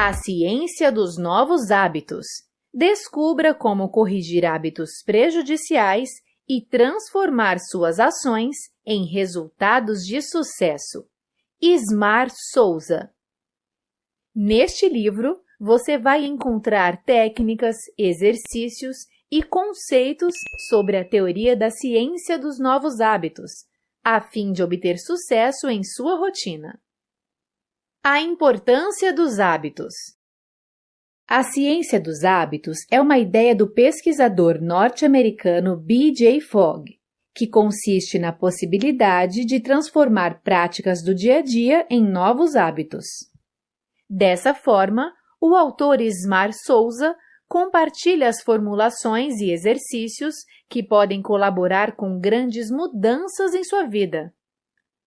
A ciência dos novos hábitos. Descubra como corrigir hábitos prejudiciais e transformar suas ações em resultados de sucesso. Ismar Souza. Neste livro, você vai encontrar técnicas, exercícios e conceitos sobre a teoria da ciência dos novos hábitos, a fim de obter sucesso em sua rotina. A importância dos hábitos. A ciência dos hábitos é uma ideia do pesquisador norte-americano B.J. Fogg, que consiste na possibilidade de transformar práticas do dia a dia em novos hábitos. Dessa forma, o autor Ismar Souza compartilha as formulações e exercícios que podem colaborar com grandes mudanças em sua vida.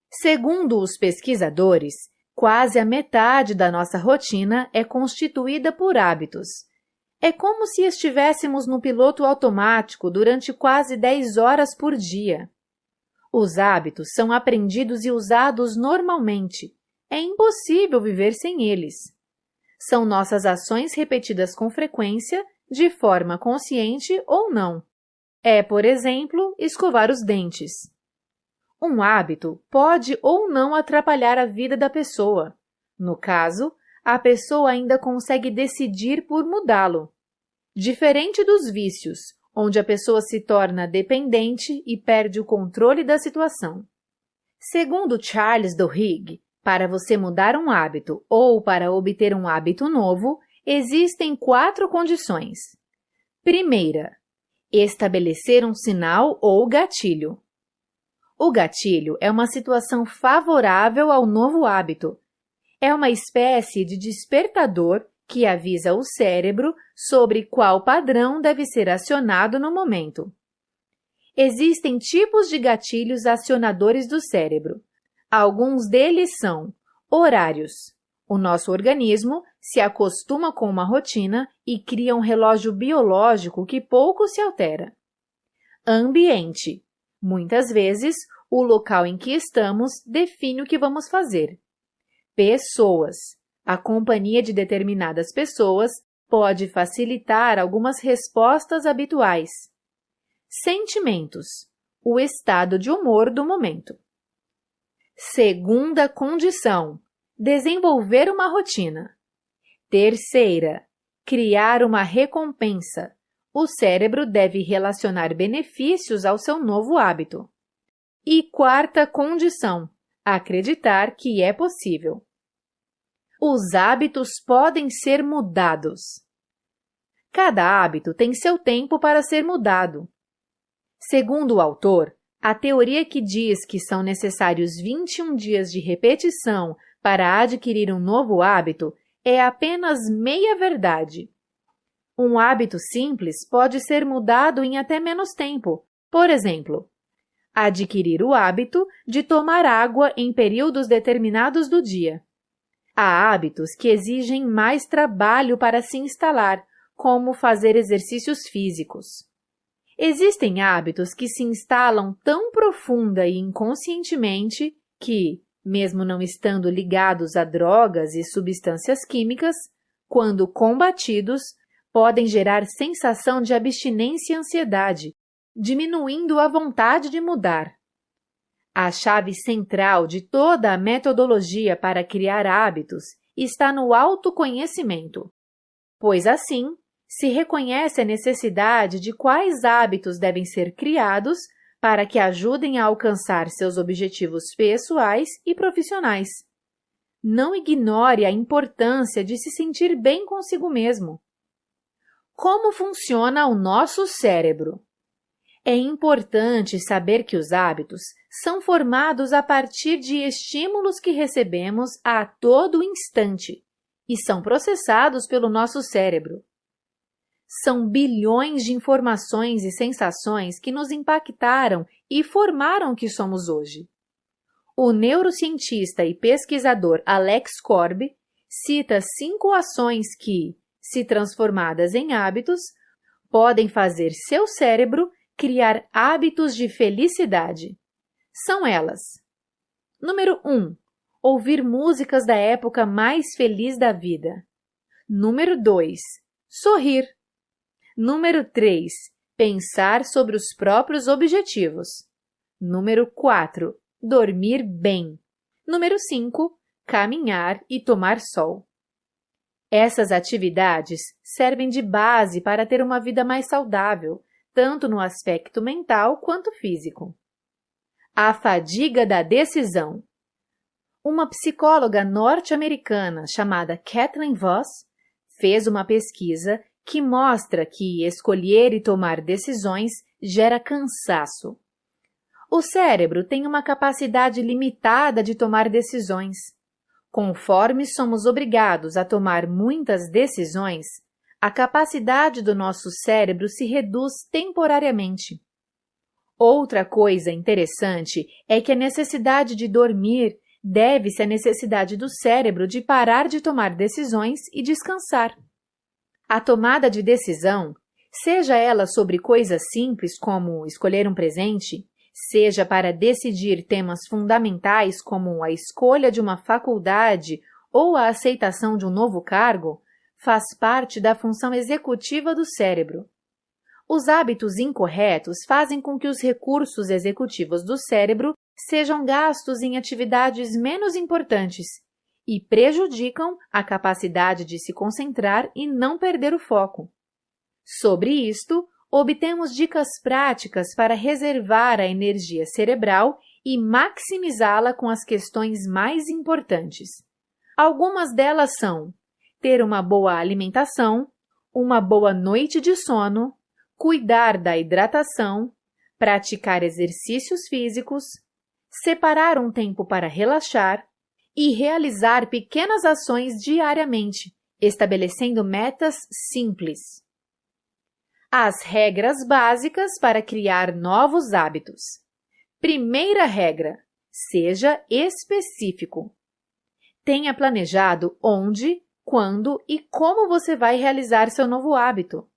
Segundo os pesquisadores, quase a metade da nossa rotina é constituída por hábitos. É como se estivéssemos no piloto automático durante quase 10 horas por dia. Os hábitos são aprendidos e usados normalmente. É impossível viver sem eles. São nossas ações repetidas com frequência, de forma consciente ou não. É, por exemplo, escovar os dentes. Um hábito pode ou não atrapalhar a vida da pessoa. No caso, a pessoa ainda consegue decidir por mudá-lo. Diferente dos vícios, onde a pessoa se torna dependente e perde o controle da situação. Segundo Charles Duhigg, para você mudar um hábito ou para obter um hábito novo, existem 4 condições. Primeira, estabelecer um sinal ou gatilho. O gatilho é uma situação favorável ao novo hábito. É uma espécie de despertador que avisa o cérebro sobre qual padrão deve ser acionado no momento. Existem tipos de gatilhos acionadores do cérebro. Alguns deles são horários. O nosso organismo se acostuma com uma rotina e cria um relógio biológico que pouco se altera. Ambiente. Muitas vezes, o local em que estamos define o que vamos fazer. Pessoas. A companhia de determinadas pessoas pode facilitar algumas respostas habituais. Sentimentos. O estado de humor do momento. Segunda condição. Desenvolver uma rotina. Terceira. Criar uma recompensa. O cérebro deve relacionar benefícios ao seu novo hábito. E quarta condição, acreditar que é possível. Os hábitos podem ser mudados. Cada hábito tem seu tempo para ser mudado. Segundo o autor, a teoria que diz que são necessários 21 dias de repetição para adquirir um novo hábito é apenas meia-verdade. Um hábito simples pode ser mudado em até menos tempo. Por exemplo, adquirir o hábito de tomar água em períodos determinados do dia. Há hábitos que exigem mais trabalho para se instalar, como fazer exercícios físicos. Existem hábitos que se instalam tão profunda e inconscientemente que, mesmo não estando ligados a drogas e substâncias químicas, quando combatidos, podem gerar sensação de abstinência e ansiedade, diminuindo a vontade de mudar. A chave central de toda a metodologia para criar hábitos está no autoconhecimento, pois assim se reconhece a necessidade de quais hábitos devem ser criados para que ajudem a alcançar seus objetivos pessoais e profissionais. Não ignore a importância de se sentir bem consigo mesmo. Como funciona o nosso cérebro? É importante saber que os hábitos são formados a partir de estímulos que recebemos a todo instante e são processados pelo nosso cérebro. São bilhões de informações e sensações que nos impactaram e formaram o que somos hoje. O neurocientista e pesquisador Alex Corb cita 5 ações que, se transformadas em hábitos, podem fazer seu cérebro criar hábitos de felicidade. São elas: Número 1. Ouvir músicas da época mais feliz da vida. Número 2. Sorrir. Número 3. Pensar sobre os próprios objetivos. Número 4. Dormir bem. Número 5. Caminhar e tomar sol. Essas atividades servem de base para ter uma vida mais saudável, tanto no aspecto mental quanto físico. A fadiga da decisão. Uma psicóloga norte-americana chamada Kathleen Voss fez uma pesquisa que mostra que escolher e tomar decisões gera cansaço. O cérebro tem uma capacidade limitada de tomar decisões. Conforme somos obrigados a tomar muitas decisões, a capacidade do nosso cérebro se reduz temporariamente. Outra coisa interessante é que a necessidade de dormir deve-se à necessidade do cérebro de parar de tomar decisões e descansar. A tomada de decisão, seja ela sobre coisas simples como escolher um presente, seja para decidir temas fundamentais como a escolha de uma faculdade ou a aceitação de um novo cargo, faz parte da função executiva do cérebro. Os hábitos incorretos fazem com que os recursos executivos do cérebro sejam gastos em atividades menos importantes e prejudicam a capacidade de se concentrar e não perder o foco. Sobre isto, obtemos dicas práticas para reservar a energia cerebral e maximizá-la com as questões mais importantes. Algumas delas são ter uma boa alimentação, uma boa noite de sono, cuidar da hidratação, praticar exercícios físicos, separar um tempo para relaxar e realizar pequenas ações diariamente, estabelecendo metas simples. As regras básicas para criar novos hábitos. Primeira regra: seja específico. Tenha planejado onde, quando e como você vai realizar seu novo hábito.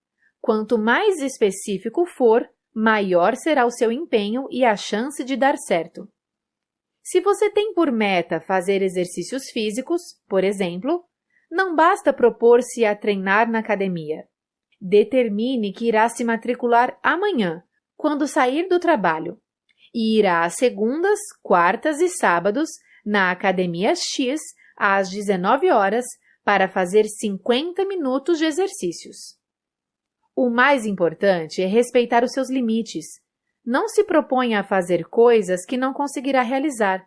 Quanto mais específico for, maior será o seu empenho e a chance de dar certo. Se você tem por meta fazer exercícios físicos, por exemplo, não basta propor-se a treinar na academia. Determine que irá se matricular amanhã, quando sair do trabalho, e irá às segundas, quartas e sábados na Academia X às 19 horas para fazer 50 minutos de exercícios. O mais importante é respeitar os seus limites. Não se proponha a fazer coisas que não conseguirá realizar.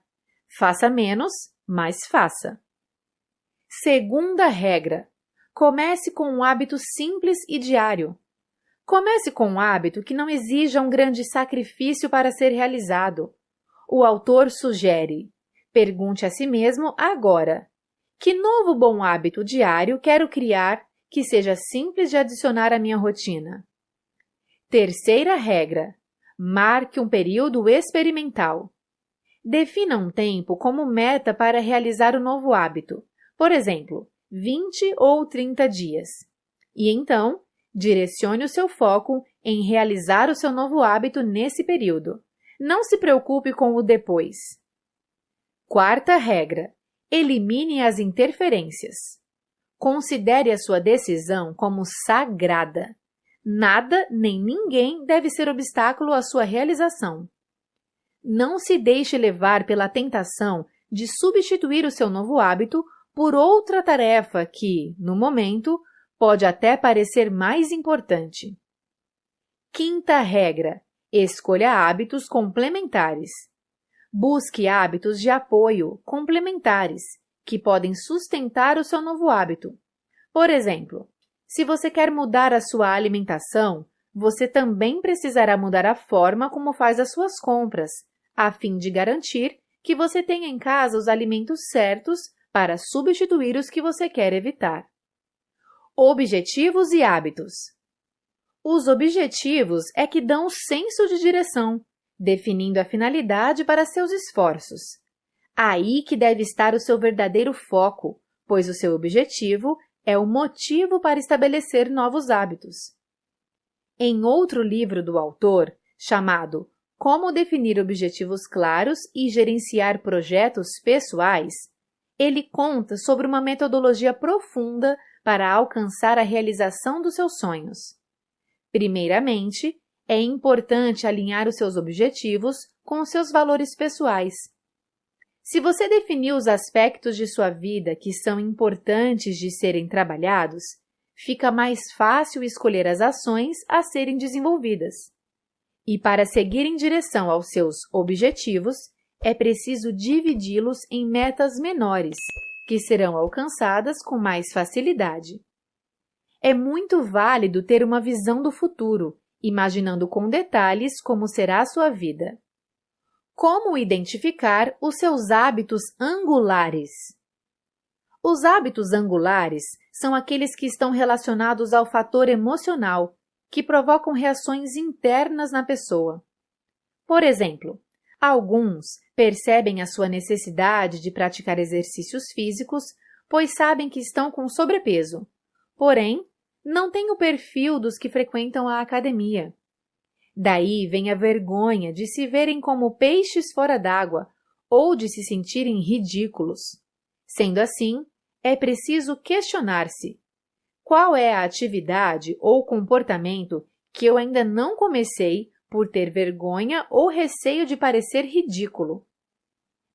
Faça menos, mas faça. Segunda regra: comece com um hábito simples e diário. Comece com um hábito que não exija um grande sacrifício para ser realizado. O autor sugere: pergunte a si mesmo agora: que novo bom hábito diário quero criar que seja simples de adicionar à minha rotina? Terceira regra: marque um período experimental. Defina um tempo como meta para realizar o novo hábito, por exemplo, 20 ou 30 dias. E então, direcione o seu foco em realizar o seu novo hábito nesse período. Não se preocupe com o depois. Quarta regra: elimine as interferências. Considere a sua decisão como sagrada. Nada nem ninguém deve ser obstáculo à sua realização. Não se deixe levar pela tentação de substituir o seu novo hábito por outra tarefa que, no momento, pode até parecer mais importante. Quinta regra: escolha hábitos complementares. Busque hábitos de apoio complementares que podem sustentar o seu novo hábito. Por exemplo, se você quer mudar a sua alimentação, você também precisará mudar a forma como faz as suas compras, a fim de garantir que você tenha em casa os alimentos certos para substituir os que você quer evitar. Objetivos e hábitos. Os objetivos é que dão senso de direção, definindo a finalidade para seus esforços. Aí que deve estar o seu verdadeiro foco, pois o seu objetivo é o motivo para estabelecer novos hábitos. Em outro livro do autor, chamado Como Definir Objetivos Claros e Gerenciar Projetos Pessoais, ele conta sobre uma metodologia profunda para alcançar a realização dos seus sonhos. Primeiramente, é importante alinhar os seus objetivos com os seus valores pessoais. Se você definiu os aspectos de sua vida que são importantes de serem trabalhados, fica mais fácil escolher as ações a serem desenvolvidas. E para seguir em direção aos seus objetivos, é preciso dividi-los em metas menores, que serão alcançadas com mais facilidade. É muito válido ter uma visão do futuro, imaginando com detalhes como será a sua vida. Como identificar os seus hábitos angulares? Os hábitos angulares são aqueles que estão relacionados ao fator emocional, que provocam reações internas na pessoa. Por exemplo, alguns percebem a sua necessidade de praticar exercícios físicos, pois sabem que estão com sobrepeso, porém, não têm o perfil dos que frequentam a academia. Daí vem a vergonha de se verem como peixes fora d'água ou de se sentirem ridículos. Sendo assim, é preciso questionar-se: qual é a atividade ou comportamento que eu ainda não comecei por ter vergonha ou receio de parecer ridículo?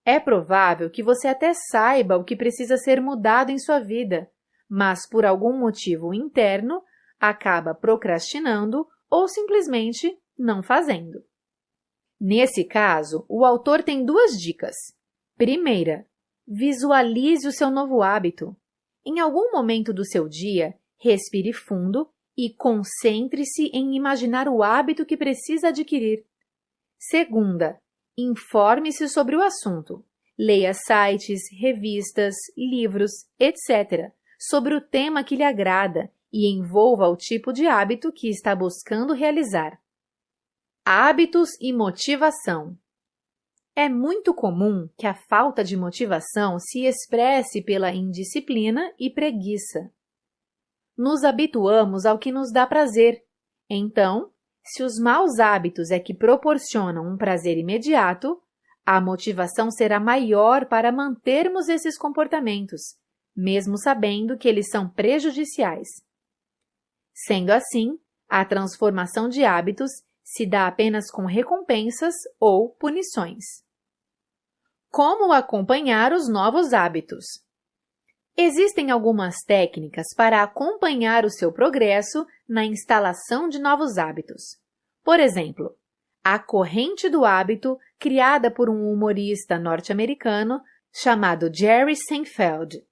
É provável que você até saiba o que precisa ser mudado em sua vida, mas por algum motivo interno acaba procrastinando ou simplesmente não fazendo. Nesse caso, o autor tem duas dicas. Primeira, visualize o seu novo hábito. Em algum momento do seu dia, respire fundo e concentre-se em imaginar o hábito que precisa adquirir. Segunda, informe-se sobre o assunto. Leia sites, revistas, livros, etc., sobre o tema que lhe agrada e envolva o tipo de hábito que está buscando realizar. Hábitos e motivação. É muito comum que a falta de motivação se expresse pela indisciplina e preguiça. Nos habituamos ao que nos dá prazer. Então, se os maus hábitos é que proporcionam um prazer imediato, a motivação será maior para mantermos esses comportamentos, mesmo sabendo que eles são prejudiciais. Sendo assim, a transformação de hábitos se dá apenas com recompensas ou punições. Como acompanhar os novos hábitos? Existem algumas técnicas para acompanhar o seu progresso na instalação de novos hábitos. Por exemplo, a corrente do hábito, criada por um humorista norte-americano chamado Jerry Seinfeld.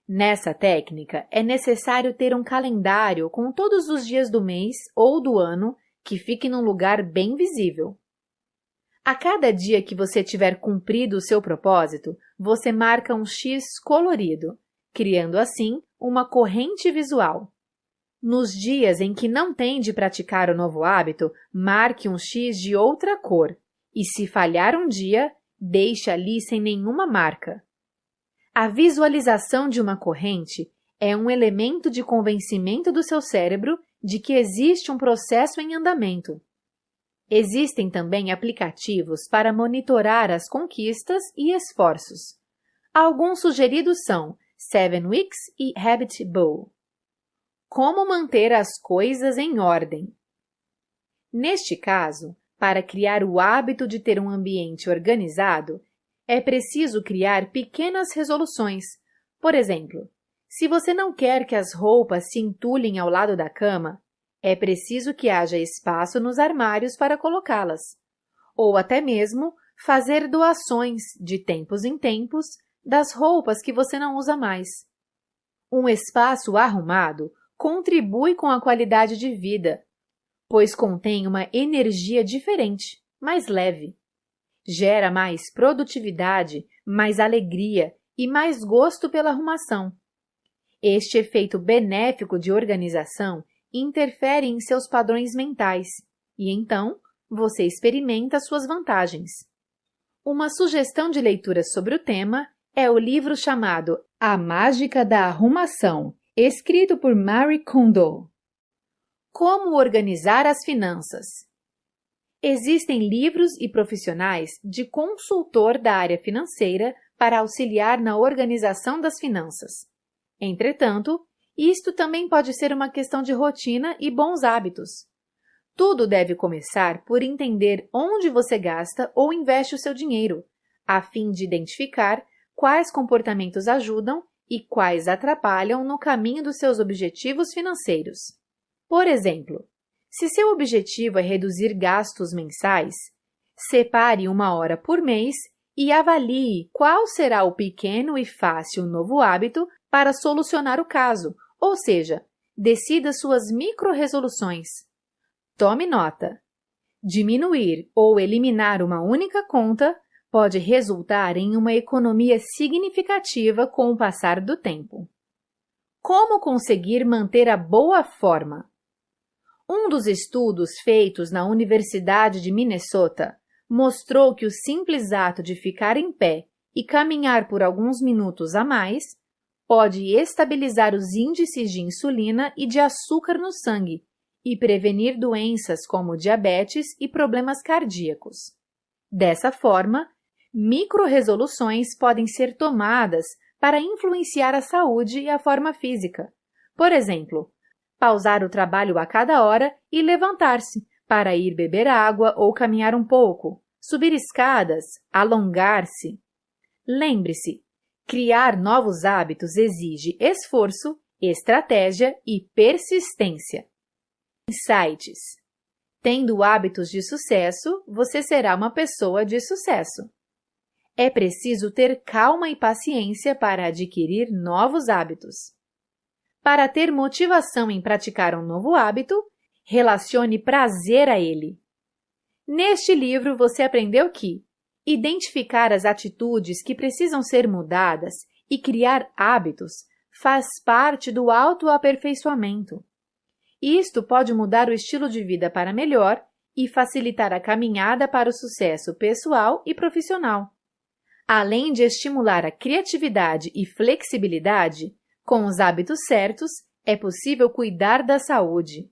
Nessa técnica, é necessário ter um calendário com todos os dias do mês ou do ano que fique num lugar bem visível. A cada dia que você tiver cumprido o seu propósito, você marca um X colorido, criando assim uma corrente visual. Nos dias em que não tem de praticar o novo hábito, marque um X de outra cor e, se falhar um dia, deixe ali sem nenhuma marca. A visualização de uma corrente é um elemento de convencimento do seu cérebro de que existe um processo em andamento. Existem também aplicativos para monitorar as conquistas e esforços. Alguns sugeridos são 7 Weeks e Habit Bowl. Como manter as coisas em ordem? Neste caso, para criar o hábito de ter um ambiente organizado, é preciso criar pequenas resoluções. Por exemplo, se você não quer que as roupas se entulhem ao lado da cama, é preciso que haja espaço nos armários para colocá-las. Ou até mesmo fazer doações, de tempos em tempos, das roupas que você não usa mais. Um espaço arrumado contribui com a qualidade de vida, pois contém uma energia diferente, mais leve. Gera mais produtividade, mais alegria e mais gosto pela arrumação. Este efeito benéfico de organização interfere em seus padrões mentais e, então, você experimenta suas vantagens. Uma sugestão de leitura sobre o tema é o livro chamado A Mágica da Arrumação, escrito por Marie Kondo. Como organizar as finanças? Existem livros e profissionais de consultor da área financeira para auxiliar na organização das finanças. Entretanto, Isto também pode ser uma questão de rotina e bons hábitos. Tudo deve começar por entender onde você gasta ou investe o seu dinheiro, a fim de identificar quais comportamentos ajudam e quais atrapalham no caminho dos seus objetivos financeiros. Por exemplo, se seu objetivo é reduzir gastos mensais, separe 1 hora por mês e avalie qual será o pequeno e fácil novo hábito para solucionar o caso, ou seja, decida suas micro-resoluções. Tome nota. Diminuir ou eliminar uma única conta pode resultar em uma economia significativa com o passar do tempo. Como conseguir manter a boa forma? Um dos estudos feitos na Universidade de Minnesota mostrou que o simples ato de ficar em pé e caminhar por alguns minutos a mais pode estabilizar os índices de insulina e de açúcar no sangue e prevenir doenças como diabetes e problemas cardíacos. Dessa forma, micro-resoluções podem ser tomadas para influenciar a saúde e a forma física. Por exemplo, pausar o trabalho a cada hora e levantar-se para ir beber água ou caminhar um pouco, subir escadas, alongar-se. Lembre-se, criar novos hábitos exige esforço, estratégia e persistência. Insights. Tendo hábitos de sucesso, você será uma pessoa de sucesso. É preciso ter calma e paciência para adquirir novos hábitos. Para ter motivação em praticar um novo hábito, relacione prazer a ele. Neste livro, você aprendeu que identificar as atitudes que precisam ser mudadas e criar hábitos faz parte do autoaperfeiçoamento. Isto pode mudar o estilo de vida para melhor e facilitar a caminhada para o sucesso pessoal e profissional. Além de estimular a criatividade e flexibilidade, com os hábitos certos, é possível cuidar da saúde.